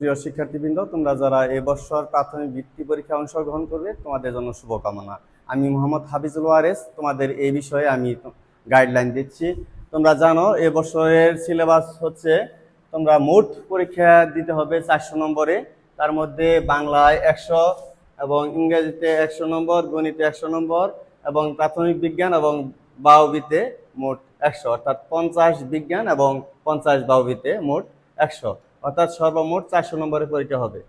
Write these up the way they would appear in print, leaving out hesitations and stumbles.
প্রিয় শিক্ষার্থীবৃন্দ, তোমরা যারা এবছর প্রাথমিক বৃত্তি পরীক্ষায় অংশগ্রহণ করবে তোমাদের জন্য শুভকামনা। আমি মোহাম্মদ হাফিজুল ওয়ারেস, তোমাদের এই বিষয়ে আমি গাইডলাইন দিচ্ছি। তোমরা জানো এবছরের সিলেবাস হচ্ছে তোমরা মোট পরীক্ষা দিতে হবে 400 নম্বরে। তার মধ্যে বাংলায় 100 এবং ইংরেজিতে 100 নম্বর, গণিতে 100 নম্বর এবং প্রাথমিক বিজ্ঞান এবং বায়ুবিতে মোট 100, অর্থাৎ 50 বিজ্ঞান এবং 50 বায়ুবিতে মোট 100, অর্থাৎ সর্বমোট 400 নম্বরের পরীক্ষা হবে।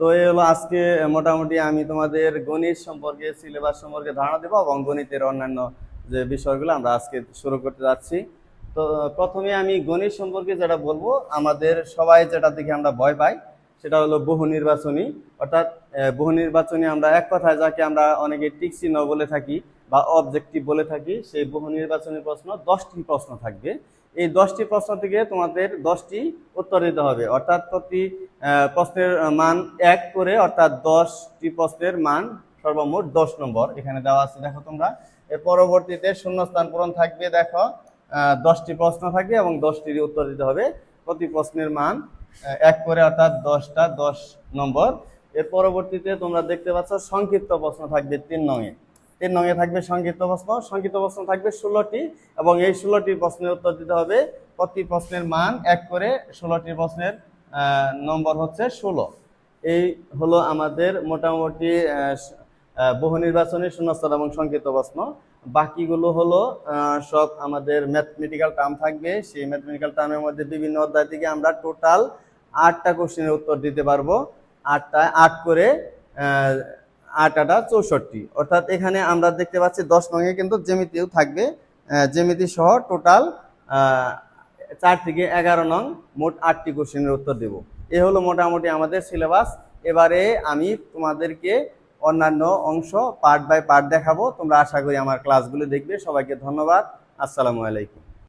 তো এই হলো আজকে মোটামুটি আমি তোমাদের গণিত সম্পর্কে, সিলেবাস সম্পর্কে ধারণা দেবো এবং গণিতের অন্যান্য যে বিষয়গুলো আমরা আজকে শুরু করতে যাচ্ছি। তো প্রথমে আমি গণিত সম্পর্কে যেটা বলবো, আমাদের সবাই যেটা দেখে আমরা ভয় পাই সেটা হলো বহু নির্বাচনী। অর্থাৎ বহু নির্বাচনী আমরা এক কথায় যাকে আমরা অনেকে টিক চিহ্ন বলে থাকি বা অবজেক্টিভ বলে থাকি, সেই বহু নির্বাচনী প্রশ্ন 10টি প্রশ্ন থাকবে। এই 10টি প্রশ্ন থেকে তোমাদের 10টি উত্তর দিতে হবে, অর্থাৎ প্রতি প্রশ্নের মান 1 করে, অর্থাৎ 10টি প্রশ্নের মান সর্বমোট 10 নম্বর এখানে দেওয়া আছে। দেখো তোমরা এর পরবর্তীতে শূন্যস্থান পূরণ থাকবে। দেখো 10টি প্রশ্ন থাকবে এবং 10টির উত্তর দিতে হবে। প্রতি প্রশ্নের মান 1 করে, অর্থাৎ 10টা 10 নম্বর। এর পরবর্তীতে তোমরা দেখতে পাচ্ছ সংক্ষিপ্ত প্রশ্ন থাকবে 3 নংয়ে। 3 নংয়ে থাকবে সংক্ষিপ্ত প্রশ্ন। সংক্ষিপ্ত প্রশ্ন থাকবে 16টি এবং এই 16টি প্রশ্নের উত্তর দিতে হবে। প্রতি প্রশ্নের মান 1 করে, 16টি প্রশ্নের নম্বর হচ্ছে 16। এই হলো আমাদের মোটামুটি বহু নির্বাচনী, শূন্যস্থান এবং সংক্ষিপ্ত প্রশ্ন। বাকিগুলো হলো সব আমাদের ম্যাথমেটিক্যাল টার্ম থাকবে। সেই ম্যাথমেটিক্যাল টার্মের মধ্যে বিভিন্ন অধ্যায় থেকে আমরা টোটাল 8টা কোশ্চেনের উত্তর দিতে পারবো। 8 করে 8 8 64, অর্থাৎ এখানে আমরা দেখতে পাচ্ছি 10 নংয়ে কিন্তু জ্যামিতিও থাকবে। জ্যামিতি সহ টোটাল 4 থেকে 11 নং, মোট 8টি কোশ্চেনের উত্তর দেব। এ হলো মোটামুটি আমাদের সিলেবাস। এবারে আমি তোমাদেরকে অন্যান্য অংশ পার্ট বাই পার্ট দেখাবো। তোমরা আশা করি আমার ক্লাসগুলো দেখবে। সবাইকে ধন্যবাদ। আসসালামু আলাইকুম।